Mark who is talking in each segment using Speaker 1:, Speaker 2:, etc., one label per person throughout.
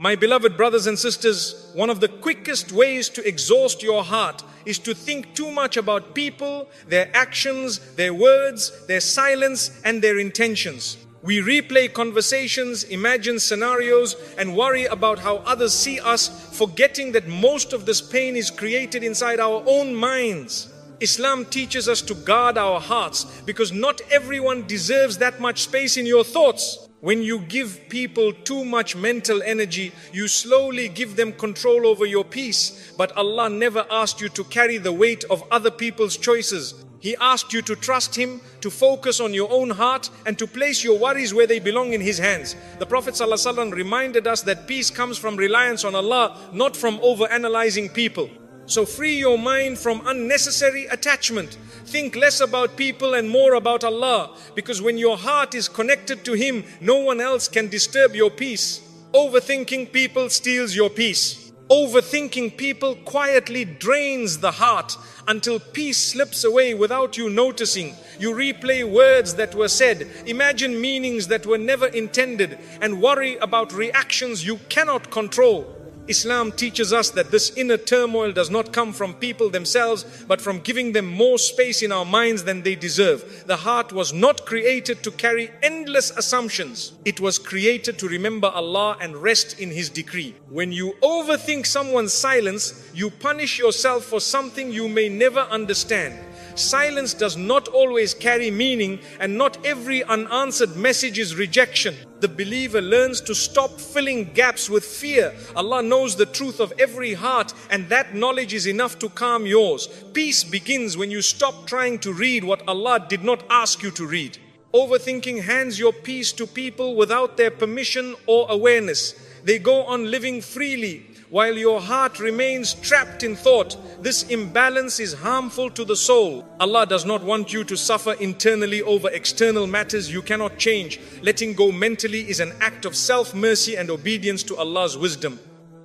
Speaker 1: My beloved brothers and sisters, one of the quickest ways to exhaust your heart is to think too much about people, their actions, their words, their silence, and their intentions. We replay conversations, imagine scenarios, and worry about how others see us, forgetting that most of this pain is created inside our own minds. Islam teaches us to guard our hearts because not everyone deserves that much space in your thoughts. When you give people too much mental energy, you slowly give them control over your peace. But Allah never asked you to carry the weight of other people's choices. He asked you to trust Him, to focus on your own heart, and to place your worries where they belong in His hands. The Prophet ﷺ reminded us that peace comes from reliance on Allah, not from overanalyzing people. So free your mind from unnecessary attachment. Think less about people and more about Allah, because when your heart is connected to Him, no one else can disturb your peace. Overthinking people steals your peace. Overthinking people quietly drains the heart until peace slips away without you noticing. You replay words that were said, imagine meanings that were never intended, and worry about reactions you cannot control. Islam teaches us that this inner turmoil does not come from people themselves, but from giving them more space in our minds than they deserve. The heart was not created to carry endless assumptions. It was created to remember Allah and rest in His decree. When you overthink someone's silence, you punish yourself for something you may never understand. Silence does not always carry meaning, and not every unanswered message is rejection. The believer learns to stop filling gaps with fear. Allah knows the truth of every heart, and that knowledge is enough to calm yours. Peace begins when you stop trying to read what Allah did not ask you to read. Overthinking hands your peace to people without their permission or awareness. They go on living freely while your heart remains trapped in thought. This imbalance is harmful to the soul. Allah does not want you to suffer internally over external matters you cannot change. Letting go mentally is an act of self-mercy and obedience to Allah's wisdom.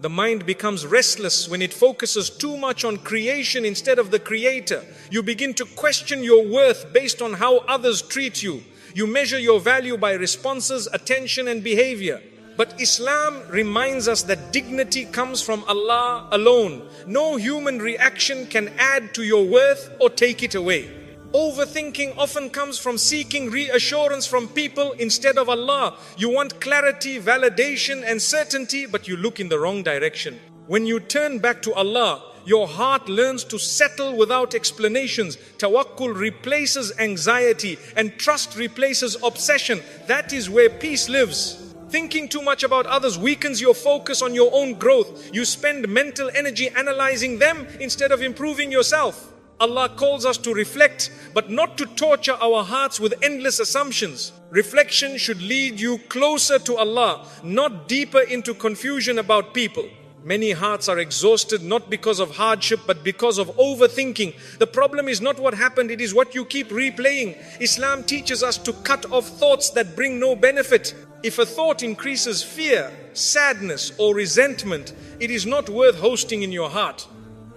Speaker 1: The mind becomes restless when it focuses too much on creation instead of the Creator. You begin to question your worth based on how others treat you. You measure your value by responses, attention, and behavior. But Islam reminds us that dignity comes from Allah alone. No human reaction can add to your worth or take it away. Overthinking often comes from seeking reassurance from people instead of Allah. You want clarity, validation, and certainty, but you look in the wrong direction. When you turn back to Allah, your heart learns to settle without explanations. Tawakkul replaces anxiety, and trust replaces obsession. That is where peace lives. Thinking too much about others weakens your focus on your own growth. You spend mental energy analyzing them instead of improving yourself. Allah calls us to reflect, but not to torture our hearts with endless assumptions. Reflection should lead you closer to Allah, not deeper into confusion about people. Many hearts are exhausted not because of hardship but because of overthinking. The problem is not what happened, it is what you keep replaying. Islam teaches us to cut off thoughts that bring no benefit. If a thought increases fear, sadness, or resentment, it is not worth hosting in your heart.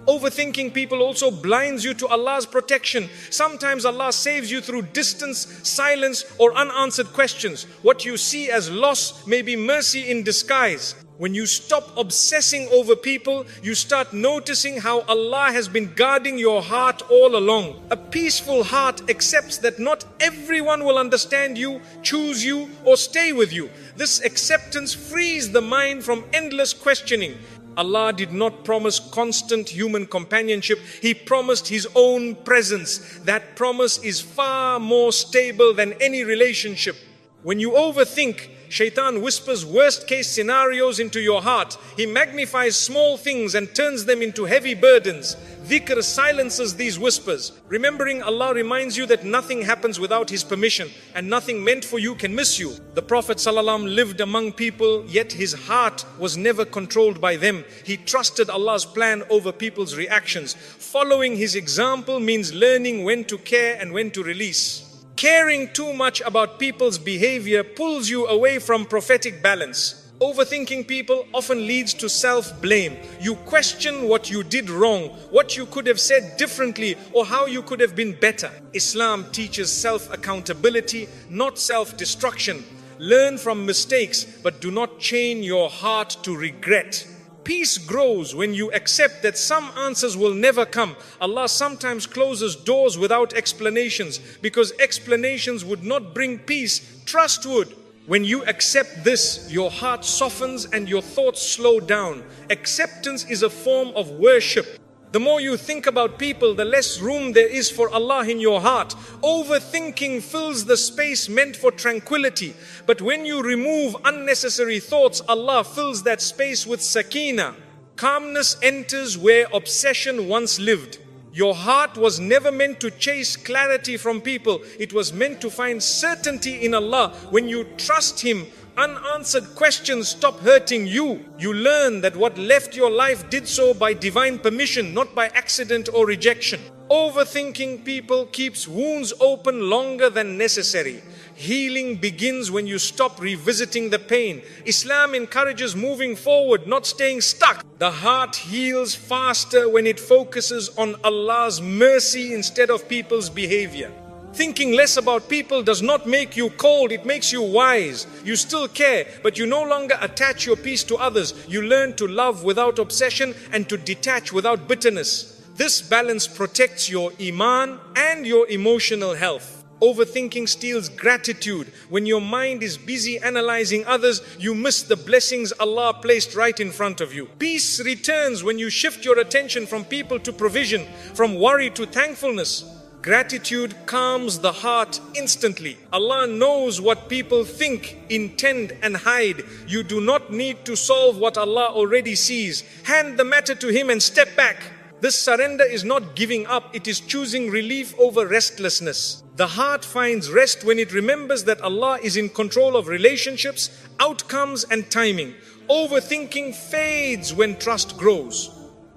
Speaker 1: Overthinking people also blinds you to Allah's protection. Sometimes Allah saves you through distance, silence, or unanswered questions. What you see as loss may be mercy in disguise. When you stop obsessing over people, you start noticing how Allah has been guarding your heart all along. A peaceful heart accepts that not everyone will understand you, choose you, or stay with you. This acceptance frees the mind from endless questioning. Allah did not promise constant human companionship. He promised His own presence. That promise is far more stable than any relationship. When you overthink, Shaitan whispers worst case scenarios into your heart. He magnifies small things and turns them into heavy burdens. Dhikr silences these whispers. Remembering Allah reminds you that nothing happens without His permission, and nothing meant for you can miss you. The Prophet ﷺ lived among people, yet his heart was never controlled by them. He trusted Allah's plan over people's reactions. Following his example means learning when to care and when to release. Caring too much about people's behavior pulls you away from prophetic balance. Overthinking people often leads to self-blame. You question what you did wrong, what you could have said differently, or how you could have been better. Islam teaches self-accountability, not self-destruction. Learn from mistakes, but do not chain your heart to regret. Peace grows when you accept that some answers will never come. Allah sometimes closes doors without explanations because explanations would not bring peace. Trust would. When you accept this, your heart softens and your thoughts slow down. Acceptance is a form of worship. The more you think about people, the less room there is for Allah in your heart. Overthinking fills the space meant for tranquility. But when you remove unnecessary thoughts, Allah fills that space with sakina. Calmness enters where obsession once lived. Your heart was never meant to chase clarity from people. It was meant to find certainty in Allah. When you trust Him, unanswered questions stop hurting you. You learn that what left your life did so by divine permission, not by accident or rejection. Overthinking people keeps wounds open longer than necessary. Healing begins when you stop revisiting the pain. Islam encourages moving forward, not staying stuck. The heart heals faster when it focuses on Allah's mercy instead of people's behavior. Thinking less about people does not make you cold, it makes you wise. You still care, but you no longer attach your peace to others. You learn to love without obsession and to detach without bitterness. This balance protects your iman and your emotional health. Overthinking steals gratitude. When your mind is busy analyzing others, you miss the blessings Allah placed right in front of you. Peace returns when you shift your attention from people to provision, from worry to thankfulness. Gratitude calms the heart instantly. Allah knows what people think, intend and hide. You do not need to solve what Allah already sees. Hand the matter to Him and step back. This surrender is not giving up, it is choosing relief over restlessness. The heart finds rest when it remembers that Allah is in control of relationships, outcomes and timing. Overthinking fades when trust grows.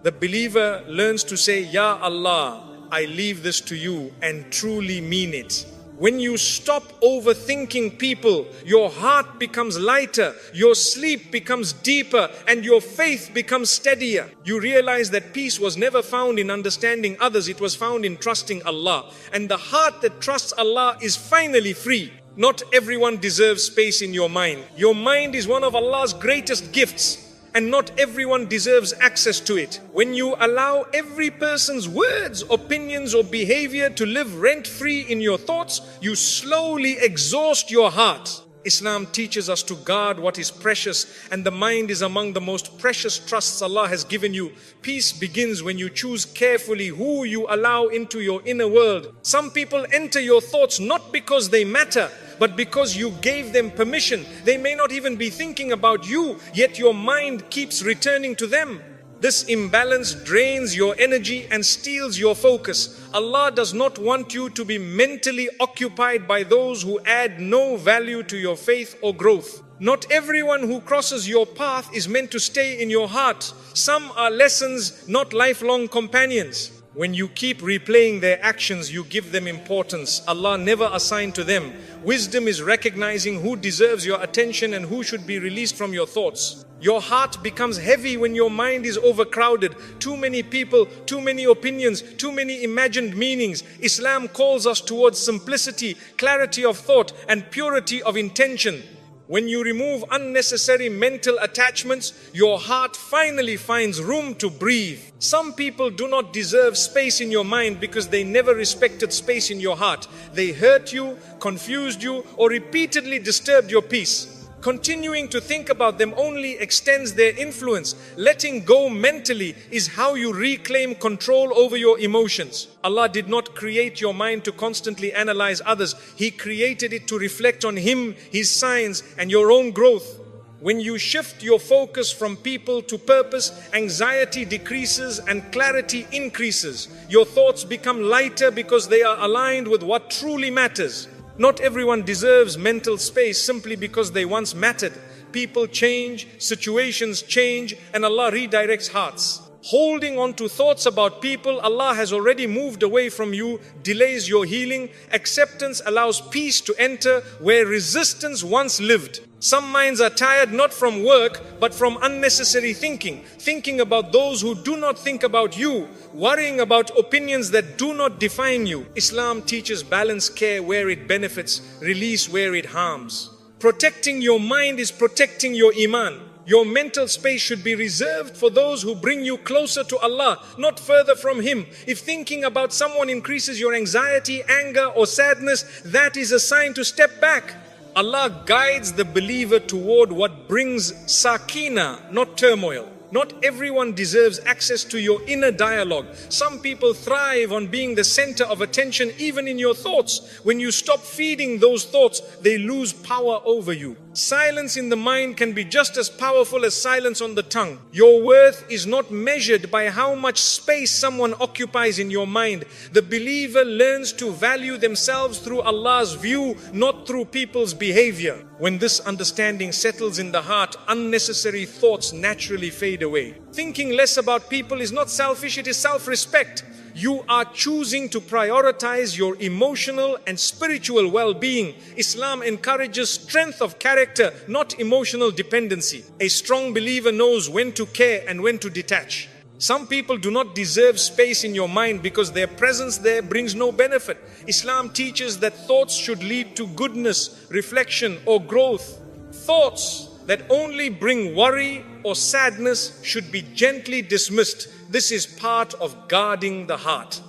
Speaker 1: The believer learns to say, Ya Allah, I leave this to you, and truly mean it. When you stop overthinking people, your heart becomes lighter, your sleep becomes deeper, and your faith becomes steadier. You realize that peace was never found in understanding others, it was found in trusting Allah. And the heart that trusts Allah is finally free. Not everyone deserves space in your mind. Your mind is one of Allah's greatest gifts, and not everyone deserves access to it. When you allow every person's words, opinions or behavior to live rent-free in your thoughts, you slowly exhaust your heart. Islam teaches us to guard what is precious, and the mind is among the most precious trusts Allah has given you. Peace begins when you choose carefully who you allow into your inner world. Some people enter your thoughts not because they matter, but because you gave them permission. They may not even be thinking about you, yet your mind keeps returning to them. This imbalance drains your energy and steals your focus. Allah does not want you to be mentally occupied by those who add no value to your faith or growth. Not everyone who crosses your path is meant to stay in your heart. Some are lessons, not lifelong companions. When you keep replaying their actions, you give them importance. Allah never assigned to them. Wisdom is recognizing who deserves your attention and who should be released from your thoughts. Your heart becomes heavy when your mind is overcrowded. Too many people, too many opinions, too many imagined meanings. Islam calls us towards simplicity, clarity of thought, and purity of intention. When you remove unnecessary mental attachments, your heart finally finds room to breathe. Some people do not deserve space in your mind because they never respected space in your heart. They hurt you, confused you, or repeatedly disturbed your peace. Continuing to think about them only extends their influence. Letting go mentally is how you reclaim control over your emotions. Allah did not create your mind to constantly analyze others. He created it to reflect on Him, His signs, and your own growth. When you shift your focus from people to purpose, anxiety decreases and clarity increases. Your thoughts become lighter because they are aligned with what truly matters. Not everyone deserves mental space simply because they once mattered. People change, situations change, and Allah redirects hearts. Holding on to thoughts about people Allah has already moved away from you delays your healing. Acceptance allows peace to enter where resistance once lived. Some minds are tired not from work but from unnecessary thinking. Thinking about those who do not think about you. Worrying about opinions that do not define you. Islam teaches balance care where it benefits, release where it harms. Protecting your mind is protecting your iman. Your mental space should be reserved for those who bring you closer to Allah, not further from Him. If thinking about someone increases your anxiety, anger or sadness, that is a sign to step back. Allah guides the believer toward what brings sakina, not turmoil. Not everyone deserves access to your inner dialogue. Some people thrive on being the center of attention even in your thoughts. When you stop feeding those thoughts, they lose power over you. Silence in the mind can be just as powerful as silence on the tongue. Your worth is not measured by how much space someone occupies in your mind. The believer learns to value themselves through Allah's view, not through people's behavior. When this understanding settles in the heart, unnecessary thoughts naturally fade away. Thinking less about people is not selfish, it is self-respect. You are choosing to prioritize your emotional and spiritual well-being. Islam encourages strength of character, not emotional dependency. A strong believer knows when to care and when to detach. Some people do not deserve space in your mind because their presence there brings no benefit. Islam teaches that thoughts should lead to goodness, reflection or growth. Thoughts that only bring worry or sadness should be gently dismissed. This is part of guarding the heart.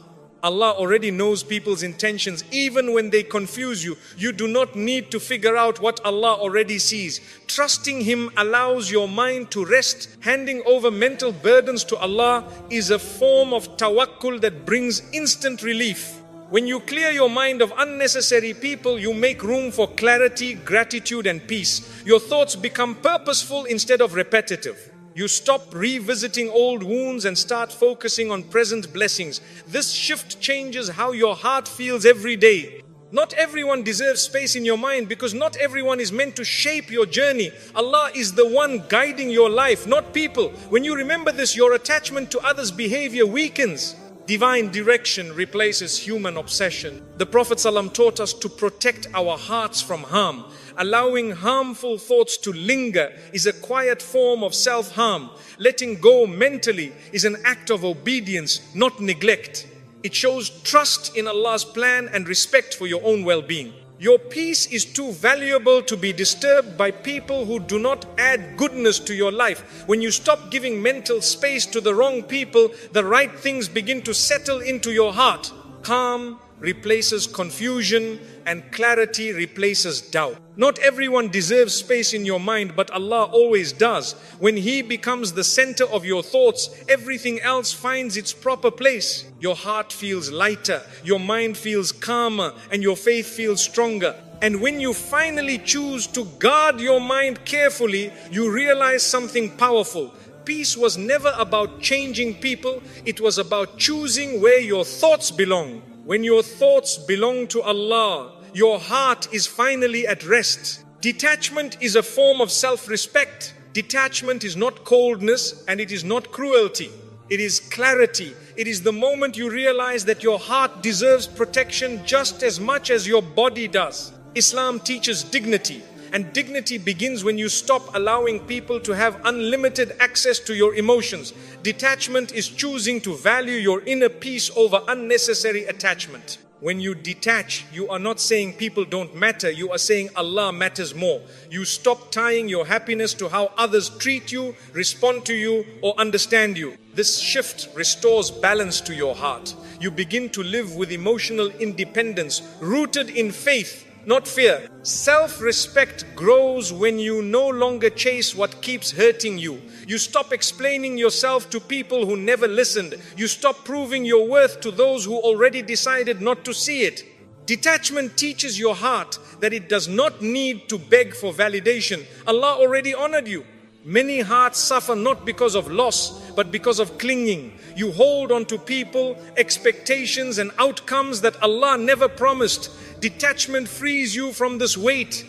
Speaker 1: Allah already knows people's intentions even when they confuse you. You do not need to figure out what Allah already sees. Trusting Him allows your mind to rest. Handing over mental burdens to Allah is a form of tawakkul that brings instant relief. When you clear your mind of unnecessary people, you make room for clarity, gratitude and peace. Your thoughts become purposeful instead of repetitive. You stop revisiting old wounds and start focusing on present blessings. This shift changes how your heart feels every day. Not everyone deserves space in your mind because not everyone is meant to shape your journey. Allah is the one guiding your life, not people. When you remember this, your attachment to others' behavior weakens. Divine direction replaces human obsession. The Prophet ﷺ taught us to protect our hearts from harm. Allowing harmful thoughts to linger is a quiet form of self-harm. Letting go mentally is an act of obedience, not neglect. It shows trust in Allah's plan and respect for your own well-being. Your peace is too valuable to be disturbed by people who do not add goodness to your life. When you stop giving mental space to the wrong people, the right things begin to settle into your heart. Calm replaces confusion and clarity replaces doubt. Not everyone deserves space in your mind, but Allah always does. When He becomes the center of your thoughts, everything else finds its proper place. Your heart feels lighter, your mind feels calmer, and your faith feels stronger. And when you finally choose to guard your mind carefully, you realize something powerful. Peace was never about changing people, it was about choosing where your thoughts belong. When your thoughts belong to Allah, your heart is finally at rest. Detachment is a form of self-respect. Detachment is not coldness and it is not cruelty. It is clarity. It is the moment you realize that your heart deserves protection just as much as your body does. Islam teaches dignity, and dignity begins when you stop allowing people to have unlimited access to your emotions. Detachment is choosing to value your inner peace over unnecessary attachment. When you detach, you are not saying people don't matter, you are saying Allah matters more. You stop tying your happiness to how others treat you, respond to you, or understand you. This shift restores balance to your heart. You begin to live with emotional independence, rooted in faith, not fear. Self-respect grows when you no longer chase what keeps hurting you. You stop explaining yourself to people who never listened. You stop proving your worth to those who already decided not to see it. Detachment teaches your heart that it does not need to beg for validation. Allah already honored you. Many hearts suffer not because of loss, but because of clinging. You hold on to people, expectations and outcomes that Allah never promised. Detachment frees you from this weight.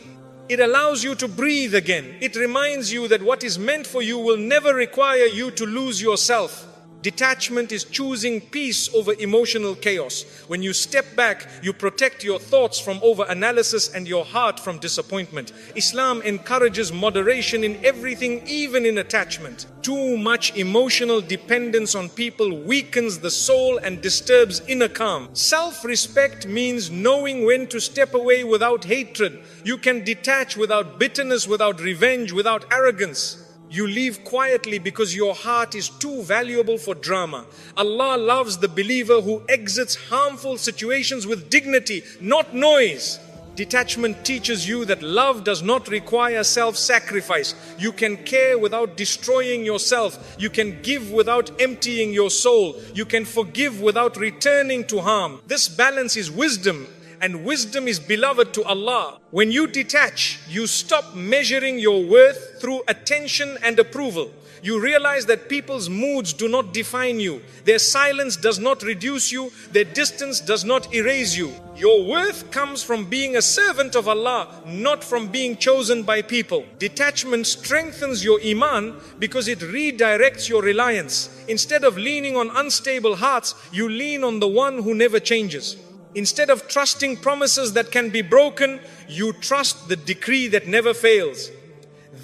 Speaker 1: It allows you to breathe again. It reminds you that what is meant for you will never require you to lose yourself. Detachment is choosing peace over emotional chaos. When you step back, you protect your thoughts from over-analysis and your heart from disappointment. Islam encourages moderation in everything, even in attachment. Too much emotional dependence on people weakens the soul and disturbs inner calm. Self-respect means knowing when to step away without hatred. You can detach without bitterness, without revenge, without arrogance. You leave quietly because your heart is too valuable for drama. Allah loves the believer who exits harmful situations with dignity, not noise. Detachment teaches you that love does not require self-sacrifice. You can care without destroying yourself. You can give without emptying your soul. You can forgive without returning to harm. This balance is wisdom, and wisdom is beloved to Allah. When you detach, you stop measuring your worth through attention and approval. You realize that people's moods do not define you. Their silence does not reduce you. Their distance does not erase you. Your worth comes from being a servant of Allah, not from being chosen by people. Detachment strengthens your iman because it redirects your reliance. Instead of leaning on unstable hearts, you lean on the one who never changes. Instead of trusting promises that can be broken, you trust the decree that never fails.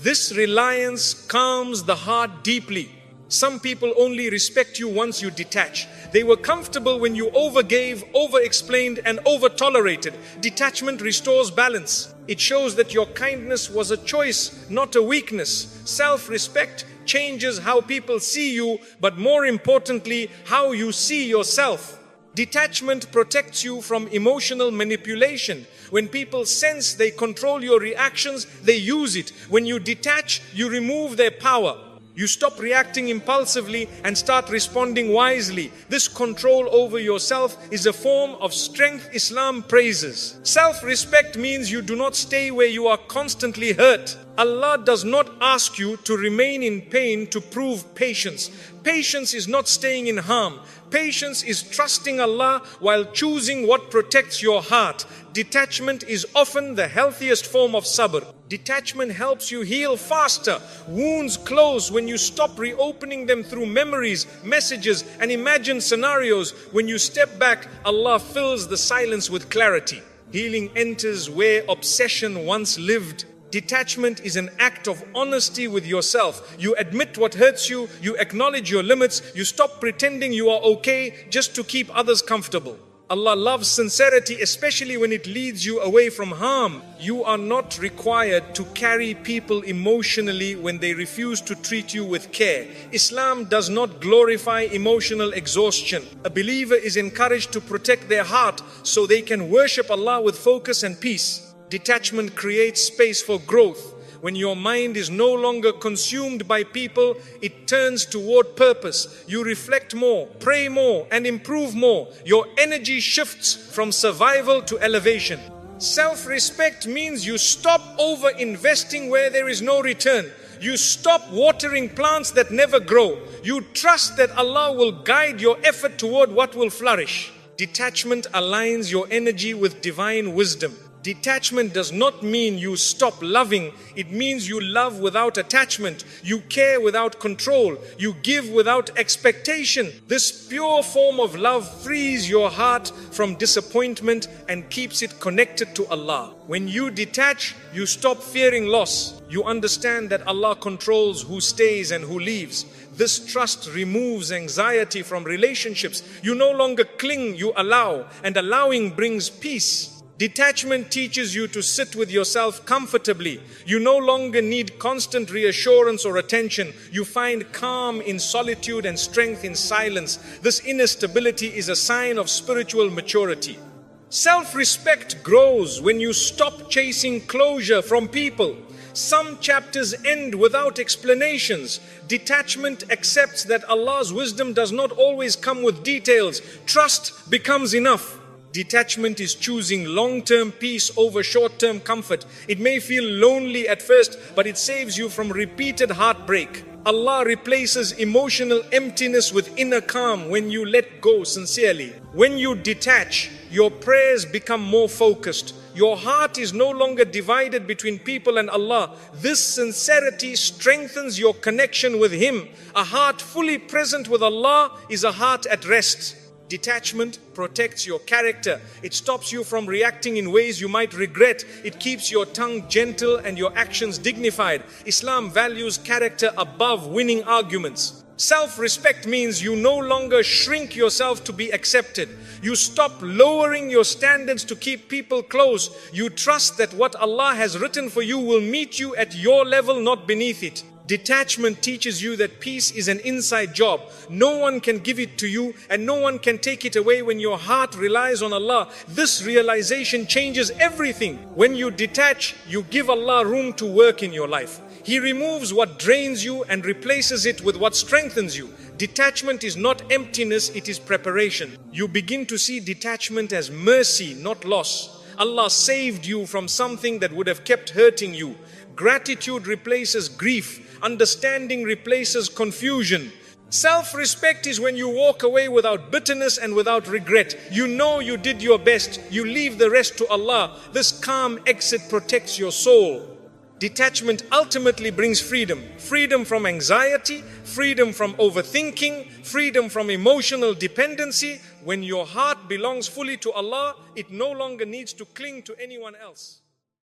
Speaker 1: This reliance calms the heart deeply. Some people only respect you once you detach. They were comfortable when you overgave, over-explained, and over-tolerated. Detachment restores balance. It shows that your kindness was a choice, not a weakness. Self-respect changes how people see you, but more importantly, how you see yourself. Detachment protects you from emotional manipulation. When people sense they control your reactions, they use it. When you detach, you remove their power. You stop reacting impulsively and start responding wisely. This control over yourself is a form of strength Islam praises. Self-respect means you do not stay where you are constantly hurt. Allah does not ask you to remain in pain to prove patience. Patience is not staying in harm. Patience is trusting Allah while choosing what protects your heart. Detachment is often the healthiest form of sabr. Detachment helps you heal faster. Wounds close when you stop reopening them through memories, messages, and imagined scenarios. When you step back, Allah fills the silence with clarity. Healing enters where obsession once lived. Detachment is an act of honesty with yourself. You admit what hurts you, you acknowledge your limits, you stop pretending you are okay just to keep others comfortable. Allah loves sincerity, especially when it leads you away from harm. You are not required to carry people emotionally when they refuse to treat you with care. Islam does not glorify emotional exhaustion. A believer is encouraged to protect their heart so they can worship Allah with focus and peace. Detachment creates space for growth. When your mind is no longer consumed by people, it turns toward purpose. You reflect more, pray more, and improve more. Your energy shifts from survival to elevation. Self-respect means you stop over-investing where there is no return. You stop watering plants that never grow. You trust that Allah will guide your effort toward what will flourish. Detachment aligns your energy with divine wisdom. Detachment does not mean you stop loving. It means you love without attachment. You care without control. You give without expectation. This pure form of love frees your heart from disappointment and keeps it connected to Allah. When you detach, you stop fearing loss. You understand that Allah controls who stays and who leaves. This trust removes anxiety from relationships. You no longer cling, you allow, and allowing brings peace. Detachment teaches you to sit with yourself comfortably. You no longer need constant reassurance or attention. You find calm in solitude and strength in silence. This inner stability is a sign of spiritual maturity. Self-respect grows when you stop chasing closure from people. Some chapters end without explanations. Detachment accepts that Allah's wisdom does not always come with details. Trust becomes enough. Detachment is choosing long-term peace over short-term comfort. It may feel lonely at first, but it saves you from repeated heartbreak. Allah replaces emotional emptiness with inner calm when you let go sincerely. When you detach, your prayers become more focused. Your heart is no longer divided between people and Allah. This sincerity strengthens your connection with Him. A heart fully present with Allah is a heart at rest. Detachment protects your character. It stops you from reacting in ways you might regret. It keeps your tongue gentle and your actions dignified. Islam values character above winning arguments. Self-respect means you no longer shrink yourself to be accepted. You stop lowering your standards to keep people close. You trust that what Allah has written for you will meet you at your level, not beneath it. Detachment teaches you that peace is an inside job. No one can give it to you and no one can take it away when your heart relies on Allah. This realization changes everything. When you detach, you give Allah room to work in your life. He removes what drains you and replaces it with what strengthens you. Detachment is not emptiness, it is preparation. You begin to see detachment as mercy, not loss. Allah saved you from something that would have kept hurting you. Gratitude replaces grief. Understanding replaces confusion. Self-respect is when you walk away without bitterness and without regret. You know you did your best. You leave the rest to Allah. This calm exit protects your soul. Detachment ultimately brings freedom. Freedom from anxiety, freedom from overthinking, freedom from emotional dependency. When your heart belongs fully to Allah, it no longer needs to cling to anyone else.